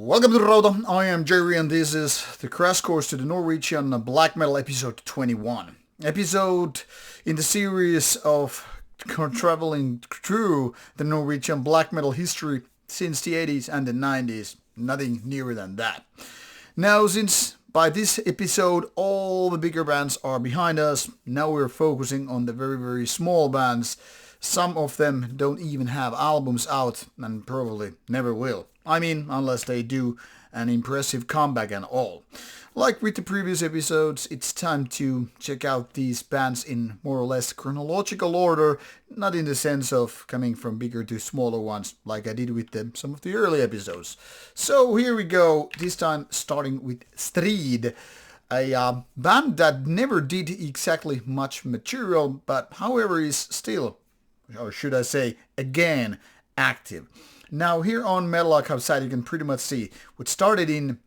Welcome to Rauta. I am Jerry and this is the crash course to the Norwegian black metal episode 21. Episode in the series of traveling through the Norwegian black metal history since the 80s and the 90s. Nothing nearer than that. Now, since by this episode all the bigger bands are behind us, now we're focusing on the very small bands. Some of them don't even have albums out and probably never will. I mean, unless they do an impressive comeback and all. Like with the previous episodes, it's time to check out these bands in more or less chronological order, not in the sense of coming from bigger to smaller ones, like I did with some of the early episodes. So here we go, this time starting with Strid, a band that never did exactly much material, but however is still, or should I say, again, active. Now here on Metal Archive site you can pretty much see what started in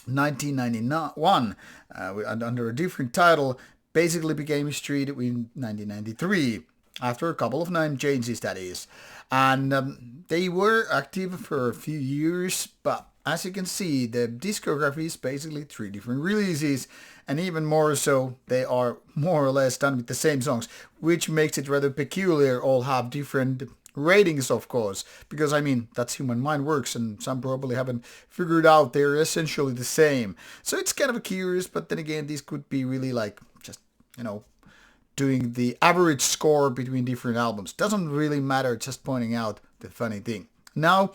1991 under a different title, basically became Strid in 1993, after a couple of name changes that is. And they were active for a few years, but as you can see the discography is basically 3 different releases, and even more so they are more or less done with the same songs, which makes it rather peculiar. All have different ratings, of course, because I mean that's human mind works, and some probably haven't figured out they're essentially the same. So it's kind of curious, but then again this could be really like just, doing the average score between different albums. Doesn't really matter, just pointing out the funny thing. Now,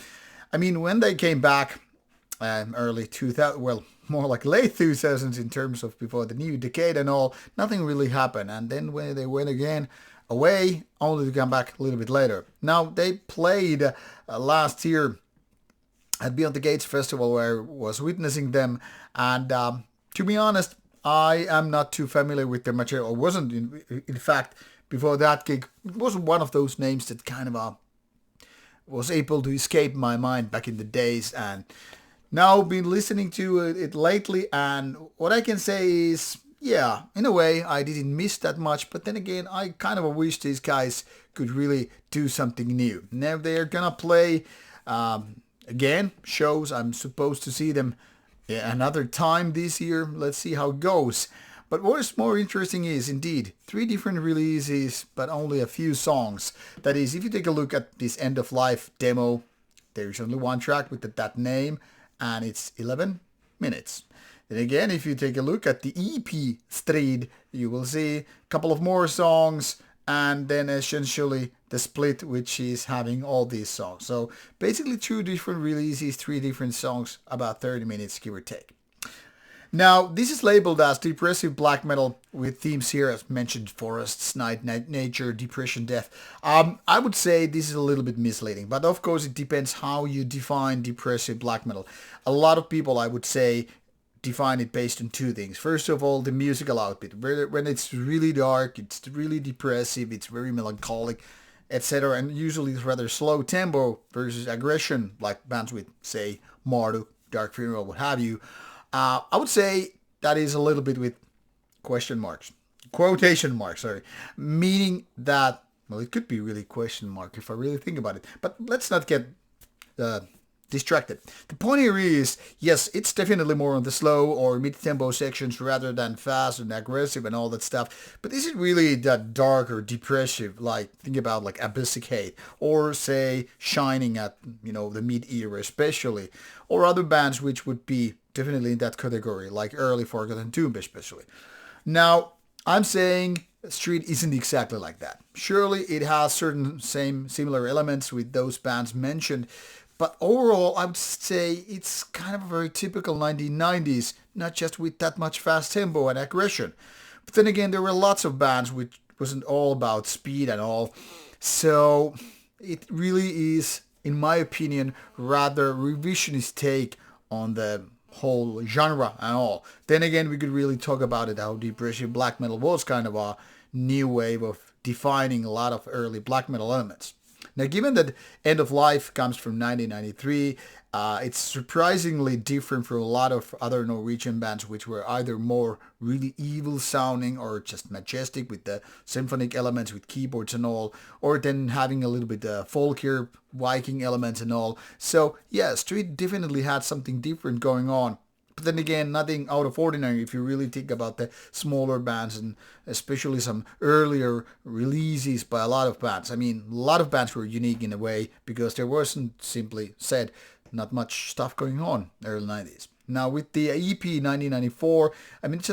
I mean, when they came back early 2000, well, more like late 2000s in terms of before the new decade and all, nothing really happened. And then when they went again away, only to come back a little bit later. Now, they played last year at Beyond the Gates Festival where I was witnessing them. And to be honest, I am not too familiar with their material. I wasn't, in fact, before that gig. It was one of those names that kind of was able to escape my mind back in the days. And now been listening to it lately. And what I can say is, yeah, in a way, I didn't miss that much, but then again, I kind of wish these guys could really do something new. Now they're gonna play, again, shows. I'm supposed to see them another time this year. Let's see how it goes. But what is more interesting is, indeed, 3 different releases, but only a few songs. That is, if you take a look at this End of Life demo, there's only one track with that name, and it's 11 minutes. Then again, if you take a look at the EP Strid, you will see a couple of more songs, and then essentially the split, which is having all these songs. So basically 2 different releases, 3 different songs, about 30 minutes, give or take. Now, this is labeled as depressive black metal with themes here, as mentioned, forests, night, nature, depression, death. I would say this is a little bit misleading, but of course it depends how you define depressive black metal. A lot of people, I would say, define it based on 2 things. First of all, the musical output. When it's really dark, it's really depressive, it's very melancholic, etc. And usually it's rather slow tempo versus aggression, like bands with, say, Marduk, Dark Funeral, what have you. I would say that is a little bit with quotation marks, meaning that, well, it could be really question mark if I really think about it. But let's not get distracted. The point here is, yes, it's definitely more on the slow or mid-tempo sections rather than fast and aggressive and all that stuff. But is it really that dark or depressive? Like, think about like Abyssic Hate or say Shining at, the mid-era especially, or other bands which would be definitely in that category, like early Forgotten Tomb especially. Now, I'm saying Strid isn't exactly like that. Surely it has certain similar elements with those bands mentioned, but overall, I would say it's kind of a very typical 1990s, not just with that much fast tempo and aggression. But then again, there were lots of bands which wasn't all about speed and all. So it really is, in my opinion, rather revisionist take on the whole genre and all. Then again, we could really talk about it, how depressive black metal was kind of a new wave of defining a lot of early black metal elements. Now, given that End of Life comes from 1993, it's surprisingly different from a lot of other Norwegian bands which were either more really evil sounding or just majestic with the symphonic elements with keyboards and all, or then having a little bit folkier Viking elements and all. So yeah, Strid definitely had something different going on. But then again, nothing out of ordinary if you really think about the smaller bands and especially some earlier releases by a lot of bands. I mean, a lot of bands were unique in a way because there wasn't, simply said, not much stuff going on in the early 90s. Now with the EP 1994, I mean, it's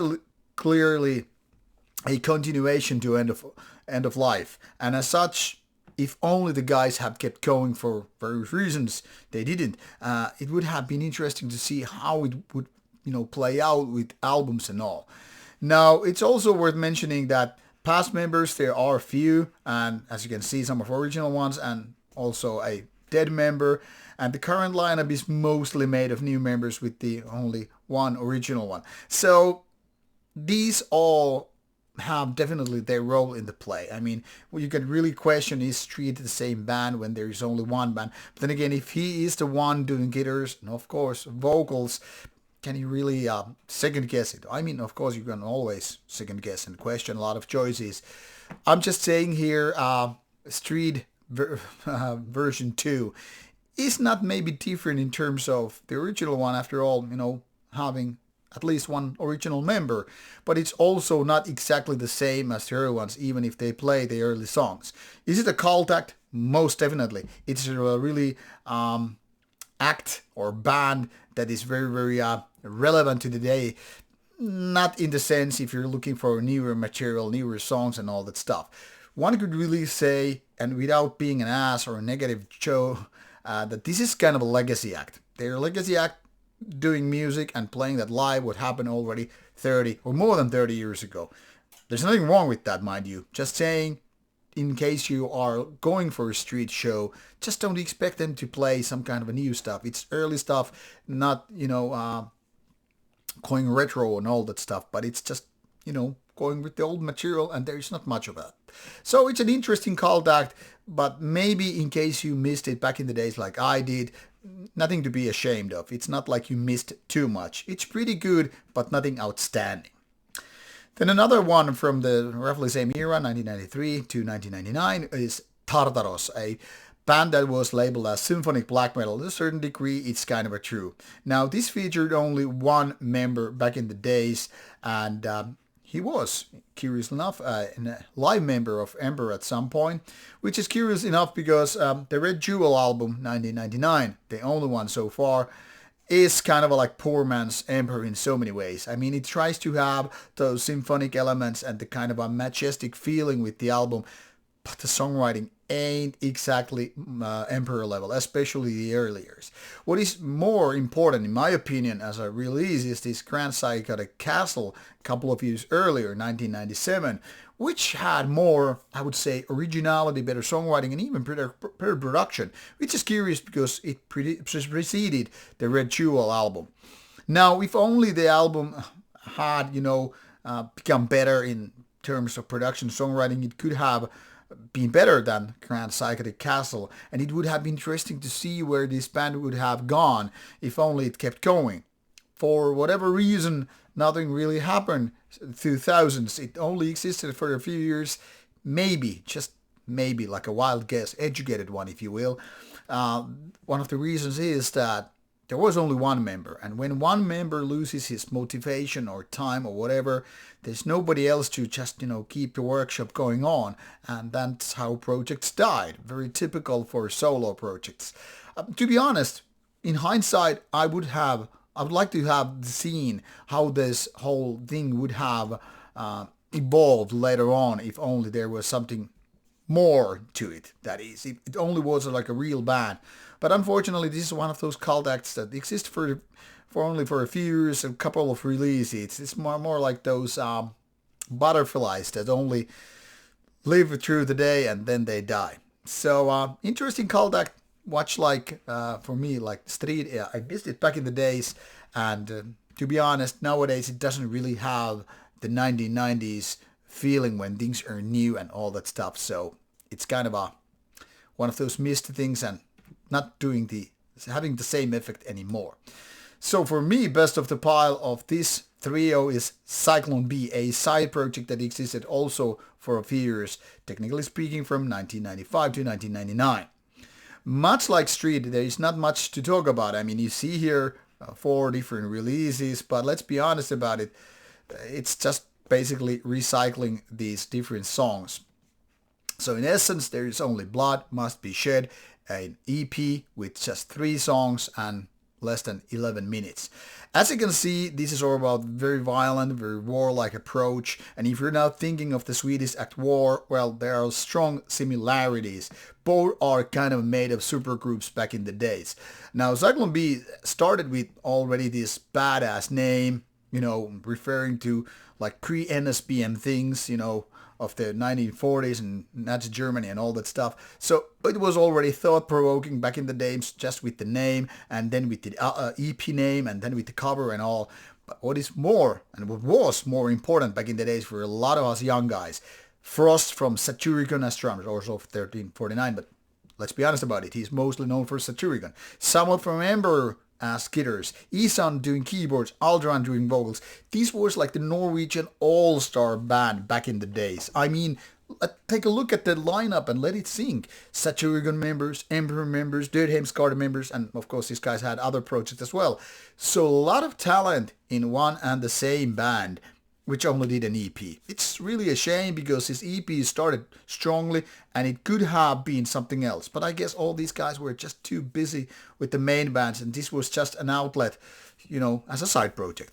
clearly a continuation to End of Life. And as such, if only the guys had kept going for various reasons, they didn't. It would have been interesting to see how it would, play out with albums and all. Now, it's also worth mentioning that past members, there are a few, and as you can see, some of original ones, and also a dead member. And the current lineup is mostly made of new members with the only one original one. So these all have definitely their role in the play. I mean, you can really question, is Strid the same band when there is only one band? But then again, if he is the one doing guitars and of course vocals, can you really second guess it? I mean, of course you can always second guess and question a lot of choices. I'm just saying here, Strid version 2 is not maybe different in terms of the original one, after all, having at least one original member, but it's also not exactly the same as the early ones, even if they play the early songs. Is it a cult act? Most definitely. It's a really act or band that is very, very relevant to today. Not in the sense if you're looking for newer material, newer songs and all that stuff. One could really say, and without being an ass or a negative show, that this is kind of a legacy act. They're a legacy act doing music and playing that live what happened already 30 or more than 30 years ago. There's nothing wrong with that, mind you. Just saying, in case you are going for a street show, just don't expect them to play some kind of a new stuff. It's early stuff, not, going retro and all that stuff, but it's just, going with the old material, and there's not much of that. So it's an interesting cult act, but maybe in case you missed it back in the days like I did, nothing to be ashamed of. It's not like you missed too much. It's pretty good, but nothing outstanding. Then another one from the roughly same era, 1993 to 1999, is Tartaros, a band that was labeled as symphonic black metal. To a certain degree, it's kind of a true. Now, this featured only one member back in the days, and he was, curious enough, a live member of Emperor at some point, which is curious enough because the Red Jewel album, 1999, the only one so far, is kind of like poor man's Emperor in so many ways. I mean, it tries to have those symphonic elements and the kind of a majestic feeling with the album, but the songwriting ain't exactly Emperor level, especially the early years. What is more important, in my opinion, as a release is this Grand Psychotic Castle a couple of years earlier, 1997, which had more, I would say, originality, better songwriting, and even better production, which is curious because it preceded the Red Jewel album. Now, if only the album had, become better in terms of production, songwriting, it could have been better than Grand Psychotic Castle, and it would have been interesting to see where this band would have gone if only it kept going. For whatever reason, nothing really happened. 2000s, it only existed for a few years, maybe, just maybe, like a wild guess, educated one if you will. One of the reasons is that there was only one member, and when one member loses his motivation or time or whatever, there's nobody else to just, keep the workshop going on, and that's how projects died. Very typical for solo projects. To be honest, in hindsight, I would like to have seen how this whole thing would have evolved later on if only there was something more to it, that is. It only was like a real band. But unfortunately, this is one of those cult acts that exist for only for a few years, a couple of releases. It's more like those butterflies that only live through the day and then they die. So interesting cult act, much like, for me, like Strid. I missed it back in the days, and to be honest, nowadays it doesn't really have the 1990s feeling when things are new and all that stuff. So it's kind of a one of those missed things and not having the same effect anymore. So for me, best of the pile of this trio is Zyklon-B, a side project that existed also for a few years, technically speaking from 1995 to 1999. Much like Strid, there is not much to talk about. I mean, you see here 4 different releases, but let's be honest about it. It's just basically recycling these different songs. So in essence, there is only Blood Must Be Shed, an EP with just 3 songs and less than 11 minutes. As you can see, this is all about very violent, very warlike approach. And if you're now thinking of the Swedish act War, well, there are strong similarities. Both are kind of made of supergroups back in the days. Now, Zyklon-B started with already this badass name, referring to like pre-NSBM things, of the 1940s and Nazi Germany and all that stuff. So it was already thought-provoking back in the days just with the name and then with the EP name and then with the cover and all. But what is more, and what was more important back in the days for a lot of us young guys, Frost from Satyricon as drummer, also of 1349, but let's be honest about it, he's mostly known for Satyricon. Someone from Emperor as guitars, Isan doing keyboards, Aldran doing vocals. This was like the Norwegian all-star band back in the days. I mean, take a look at the lineup and let it sink. Satyricon members, Emperor members, Dödheimsgard members, and of course these guys had other projects as well. So a lot of talent in one and the same band, which only did an EP. It's really a shame because this EP started strongly and it could have been something else. But I guess all these guys were just too busy with the main bands and this was just an outlet, as a side project.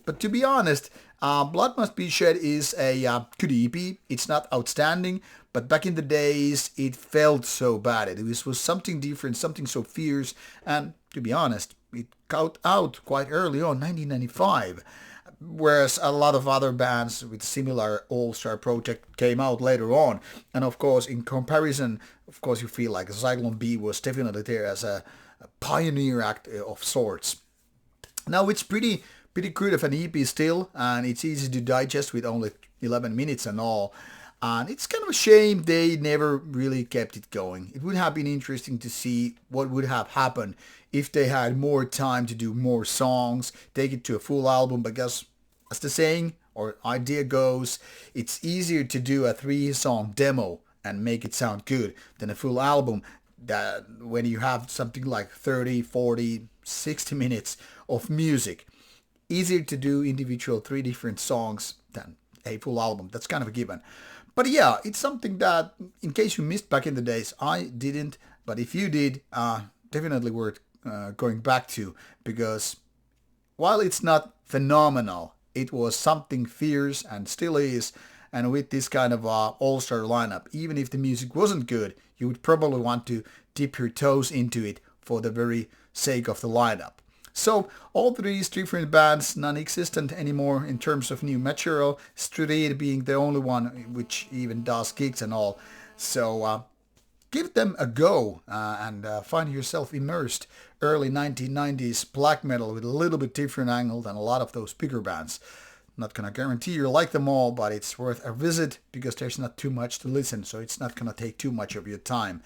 But to be honest, Blood Must Be Shed is a good EP. It's not outstanding, but back in the days it felt so bad. It was something different, something so fierce, and to be honest, it got out quite early on, 1995. Whereas a lot of other bands with similar all-star project came out later on. And of course, in comparison, of course, you feel like Zyklon-B was definitely there as a pioneer act of sorts. Now, it's pretty good of an EP still, and it's easy to digest with only 11 minutes and all. And it's kind of a shame they never really kept it going. It would have been interesting to see what would have happened if they had more time to do more songs, take it to a full album, because as the saying or idea goes, it's easier to do a 3-song demo and make it sound good than a full album that when you have something like 30, 40, 60 minutes of music. Easier to do individual 3 different songs than a full album. That's kind of a given. But yeah, it's something that, in case you missed back in the days, I didn't. But if you did, definitely worth going back to, because while it's not phenomenal, it was something fierce and still is. And with this kind of all-star lineup, even if the music wasn't good, you would probably want to dip your toes into it for the very sake of the lineup. So all 3 different bands non-existent anymore in terms of new material, Strid being the only one which even does gigs and all. So give them a go and find yourself immersed early 1990s black metal with a little bit different angle than a lot of those bigger bands. Not gonna guarantee you like them all, but it's worth a visit because there's not too much to listen, so it's not gonna take too much of your time.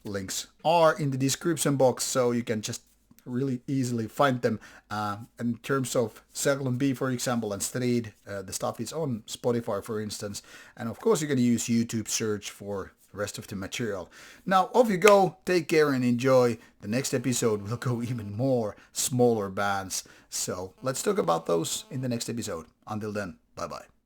Links are in the description box, so you can just really easily find them. In terms of Zyklon-B, for example, and Strid, the stuff is on Spotify, for instance. And of course, you can use YouTube search for the rest of the material. Now, off you go. Take care and enjoy. The next episode will go even more smaller bands. So let's talk about those in the next episode. Until then, bye-bye.